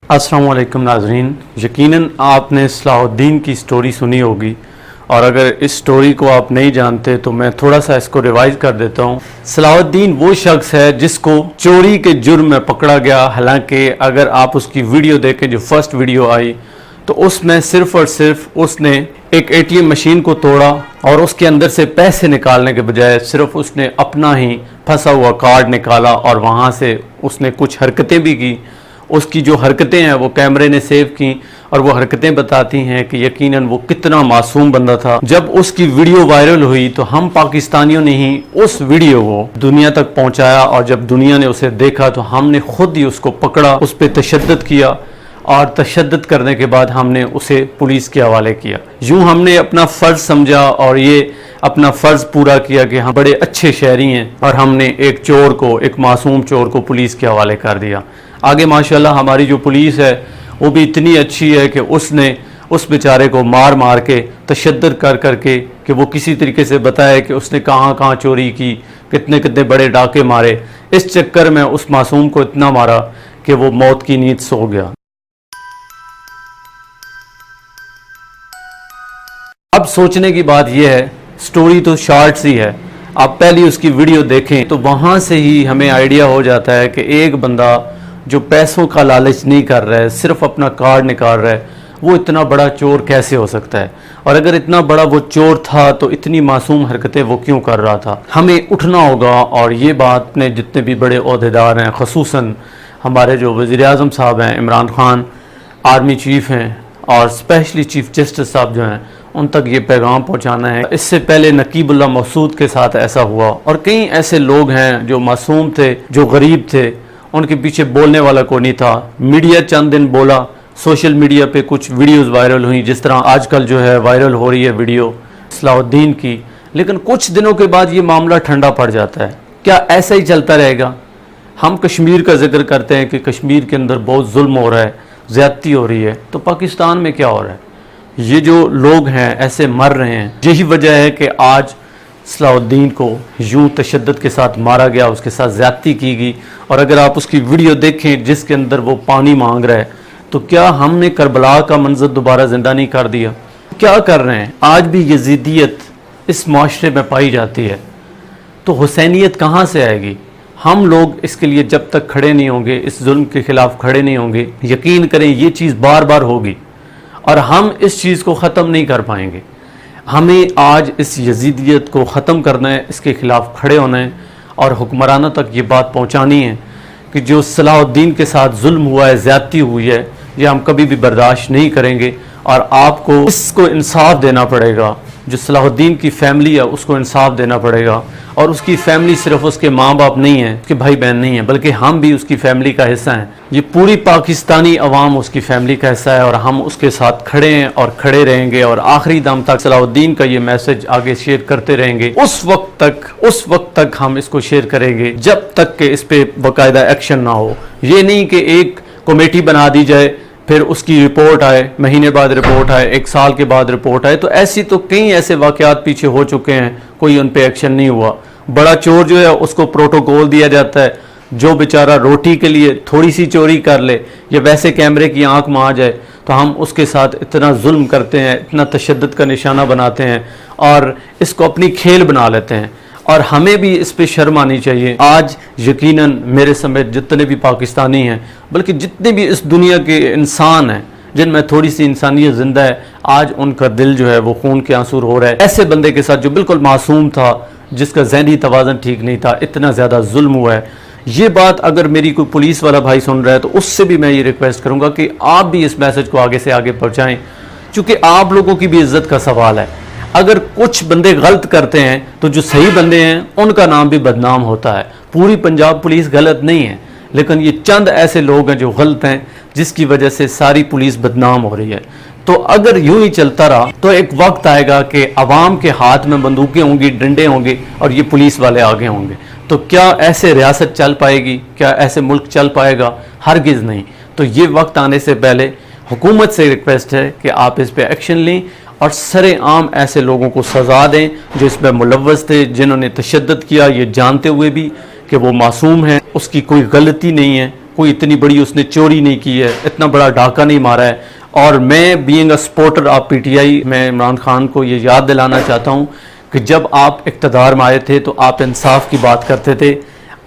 अस्सलाम वालेकुम नाज़रीन, यकीनन आपने सलाहुद्दीन की स्टोरी सुनी होगी और अगर इस स्टोरी को आप नहीं जानते तो मैं थोड़ा सा इसको रिवाइज कर देता हूँ। सलाहुद्दीन वो शख्स है जिसको चोरी के जुर्म में पकड़ा गया। हालांकि अगर आप उसकी वीडियो देखें, जो फर्स्ट वीडियो आई, तो उसमें सिर्फ और सिर्फ उसने एक एटीएम मशीन को तोड़ा और उसके अंदर से पैसे निकालने के बजाय सिर्फ उसने अपना ही फंसा हुआ कार्ड निकाला और वहाँ से उसने कुछ हरकतें भी की। उसकी जो हरकतें हैं वो कैमरे ने सेव की और वो हरकतें बताती हैं कि यकीनन वो कितना मासूम बंदा था। जब उसकी वीडियो वायरल हुई तो हम पाकिस्तानियों ने ही उस वीडियो को दुनिया तक पहुंचाया और जब दुनिया ने उसे देखा तो हमने खुद ही उसको पकड़ा, उस पर तशद्दुद किया और तशद्दुद करने के बाद हमने उसे पुलिस के हवाले किया। यूँ हमने अपना फ़र्ज़ समझा और ये अपना फ़र्ज़ पूरा किया कि हम बड़े अच्छे शहरी हैं और हमने एक चोर को, एक मासूम चोर को पुलिस के हवाले कर दिया। आगे माशाल्लाह हमारी जो पुलिस है वो भी इतनी अच्छी है कि उसने उस बेचारे को मार मार के तशद्दुद कर करके कि वो किसी तरीके से बताए कि उसने कहाँ कहाँ चोरी की, कितने कितने बड़े डाके मारे। इस चक्कर में उस मासूम को इतना मारा कि वो मौत की नींद सो गया। अब सोचने की बात यह है, स्टोरी तो शॉर्ट सी है, आप पहली उसकी वीडियो देखें तो वहाँ से ही हमें आइडिया हो जाता है कि एक बंदा जो पैसों का लालच नहीं कर रहा है, सिर्फ अपना कार्ड निकाल रहा है, वो इतना बड़ा चोर कैसे हो सकता है। और अगर इतना बड़ा वो चोर था तो इतनी मासूम हरकतें वो क्यों कर रहा था। हमें उठना होगा और ये बात ने जितने भी बड़े ओहदेदार हैं, ख़ुसूसन हमारे जो वज़ीर-ए-आज़म साहब हैं, इमरान खान, आर्मी चीफ़ हैं और स्पेशली चीफ जस्टिस साहब जो हैं, उन तक ये पैगाम पहुंचाना है। इससे पहले नकीबुल्लाह मसूद के साथ ऐसा हुआ और कई ऐसे लोग हैं जो मासूम थे, जो गरीब थे, उनके पीछे बोलने वाला कोई नहीं था। मीडिया चंद दिन बोला, सोशल मीडिया पे कुछ वीडियोस वायरल हुई, जिस तरह आजकल जो है वायरल हो रही है वीडियो सलाहुद्दीन की, लेकिन कुछ दिनों के बाद ये मामला ठंडा पड़ जाता है। क्या ऐसा ही चलता रहेगा? हम कश्मीर का जिक्र करते हैं कि कश्मीर के अंदर बहुत जुल्म हो रहा है, ज़्यादती हो रही है, तो पाकिस्तान में क्या हो रहा है? ये जो लोग हैं ऐसे मर रहे हैं। यही वजह है कि आज सलाहुद्दीन को यूं तशद्दुद के साथ मारा गया, उसके साथ ज़्यादती की गई। और अगर आप उसकी वीडियो देखें जिसके अंदर वो पानी मांग रहा है, तो क्या हमने करबला का मंजर दोबारा ज़िंदा नहीं कर दिया? क्या कर रहे हैं? आज भी यजीदियत इस माशरे में पाई जाती है, तो हुसैनियत कहाँ से आएगी? हम लोग इसके लिए जब तक खड़े नहीं होंगे, इस जुल्म के ख़िलाफ़ खड़े नहीं होंगे, यकीन करें ये चीज़ बार बार होगी और हम इस चीज़ को ख़त्म नहीं कर पाएंगे। हमें आज इस यजीदियत को ख़त्म करना है, इसके ख़िलाफ़ खड़े होना है और हुक्मरानों तक ये बात पहुँचानी है कि जो सलाहुद्दीन के साथ जुल्म हुआ है, ज़्यादती हुई है, ये हम कभी भी बर्दाश्त नहीं करेंगे और आपको इसको इंसाफ देना पड़ेगा। जो सलाहुद्दीन की फैमिली है उसको इंसाफ देना पड़ेगा और उसकी फैमिली सिर्फ उसके माँ बाप नहीं है, उसके भाई बहन नहीं है, बल्कि हम भी उसकी फैमिली का हिस्सा हैं। ये पूरी पाकिस्तानी अवाम उसकी फैमिली का हिस्सा है और हम उसके साथ खड़े हैं और खड़े रहेंगे और आखिरी दम तक सलाहुद्दीन का ये मैसेज आगे शेयर करते रहेंगे। उस वक्त तक हम इसको शेयर करेंगे जब तक कि इस पे बाकायदा एक्शन ना हो। ये नहीं कि एक कमेटी बना दी जाए, फिर उसकी रिपोर्ट आए, महीने बाद रिपोर्ट आए, एक साल के बाद रिपोर्ट आए। तो ऐसी तो कई ऐसे वाक़यात पीछे हो चुके हैं, कोई उन पे एक्शन नहीं हुआ। बड़ा चोर जो है उसको प्रोटोकॉल दिया जाता है, जो बेचारा रोटी के लिए थोड़ी सी चोरी कर ले या वैसे कैमरे की आंख में आ जाए तो हम उसके साथ इतना जुल्म करते हैं, इतना तशद्दुद का निशाना बनाते हैं और इसको अपनी खेल बना लेते हैं। और हमें भी इस पे शर्म आनी चाहिए। आज यकीनन मेरे समेत जितने भी पाकिस्तानी हैं, बल्कि जितने भी इस दुनिया के इंसान हैं जिनमें थोड़ी सी इंसानियत ज़िंदा है, आज उनका दिल जो है वो खून के आंसू हो रहा है। ऐसे बंदे के साथ जो बिल्कुल मासूम था, जिसका ज़हनी तवाज़न ठीक नहीं था, इतना ज़्यादा जुल्म हुआ है। ये बात अगर मेरी कोई पुलिस वाला भाई सुन रहा है तो उससे भी मैं ये रिक्वेस्ट करूँगा कि आप भी इस मैसेज को आगे से आगे पहुँचाएँ, चूँकि आप लोगों की भी इज़्ज़त का सवाल है। अगर कुछ बंदे गलत करते हैं तो जो सही बंदे हैं उनका नाम भी बदनाम होता है। पूरी पंजाब पुलिस गलत नहीं है, लेकिन ये चंद ऐसे लोग हैं जो गलत हैं, जिसकी वजह से सारी पुलिस बदनाम हो रही है। तो अगर यूं ही चलता रहा तो एक वक्त आएगा कि अवाम के हाथ में बंदूकें होंगी, डंडे होंगे और ये पुलिस वाले आगे होंगे। तो क्या ऐसे रियासत चल पाएगी? क्या ऐसे मुल्क चल पाएगा? हरगिज़ नहीं। तो ये वक्त आने से पहले हुकूमत से रिक्वेस्ट है कि आप इस पर एक्शन लें और सरेआम ऐसे लोगों को सज़ा दें जो इसमें मुलव्वस थे, जिन्होंने तशद्दुद किया, ये जानते हुए भी कि वो मासूम है, उसकी कोई गलती नहीं है, کوئی اتنی بڑی اس نے چوری نہیں کی ہے, اتنا بڑا ڈھاکہ نہیں مارا ہے. اور میں being a supporter of P T I, میں عمران خان کو یہ یاد دلانا چاہتا ہوں کہ جب آپ اقتدار میں آئے تھے تو آپ انصاف کی بات کرتے تھے,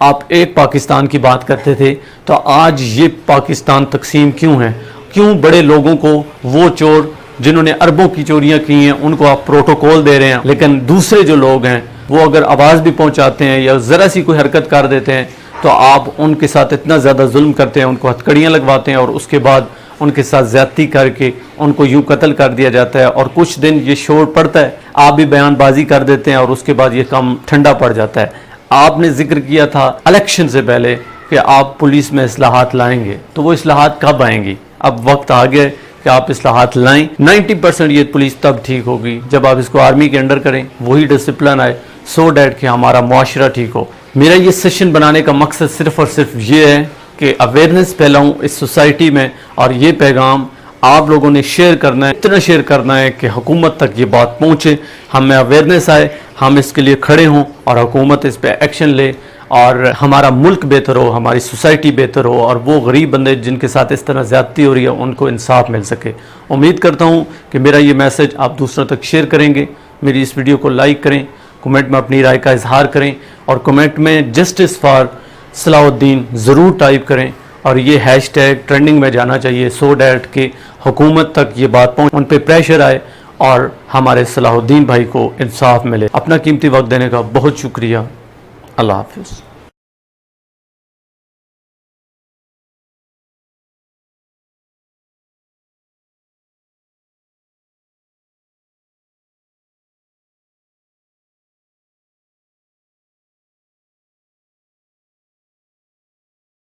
آپ ایک پاکستان کی بات کرتے تھے. تو آج یہ پاکستان تقسیم کیوں ہے؟ کیوں بڑے لوگوں کو, وہ چور جنہوں نے اربوں کی چوریاں کی ہیں ان کو آپ پروٹوکول دے رہے ہیں, لیکن دوسرے جو لوگ ہیں وہ اگر آواز بھی پہنچاتے ہیں یا ذرا سی کوئی حرکت کر دیتے ہیں تو آپ ان کے ساتھ اتنا زیادہ ظلم کرتے ہیں, ان کو ہتھکڑیاں لگواتے ہیں اور اس کے بعد ان کے ساتھ زیادتی کر کے ان کو یوں قتل کر دیا جاتا ہے. اور کچھ دن یہ شور پڑتا ہے, آپ بھی بیان بازی کر دیتے ہیں اور اس کے بعد یہ کام ٹھنڈا پڑ جاتا ہے. آپ نے ذکر کیا تھا الیکشن سے پہلے کہ آپ پولیس میں اصلاحات لائیں گے, تو وہ اصلاحات کب آئیں گی؟ اب وقت آ گیا کہ آپ اصلاحات لائیں. 90% یہ پولیس تب ٹھیک ہوگی جب آپ اس کو آرمی کے انڈر کریں, وہی ڈسپلن آئے, سو دیٹ کہ ہمارا معاشرہ ٹھیک ہو. میرا یہ سیشن بنانے کا مقصد صرف اور صرف یہ ہے کہ اویئرنیس پھیلاؤں اس سوسائٹی میں, اور یہ پیغام آپ لوگوں نے شیئر کرنا ہے, اتنا شیئر کرنا ہے کہ حکومت تک یہ بات پہنچے, ہمیں اویئرنیس آئے, ہم اس کے لیے کھڑے ہوں اور حکومت اس پہ ایکشن لے اور ہمارا ملک بہتر ہو, ہماری سوسائٹی بہتر ہو, اور وہ غریب بندے جن کے ساتھ اس طرح زیادتی ہو رہی ہے ان کو انصاف مل سکے. امید کرتا ہوں کہ میرا یہ میسج آپ دوسروں تک شیئر کریں گے. میری اس ویڈیو کو لائک کریں, کمنٹ میں اپنی رائے کا اظہار کریں, اور کمنٹ میں جسٹس فار صلاح الدین ضرور ٹائپ کریں, اور یہ ہیش ٹیگ ٹرینڈنگ میں جانا چاہیے سو دیٹ کہ حکومت تک یہ بات پہنچ, ان پہ پریشر آئے اور ہمارے صلاح الدین بھائی کو انصاف ملے. اپنا قیمتی وقت دینے کا بہت شکریہ. اللہ حافظ.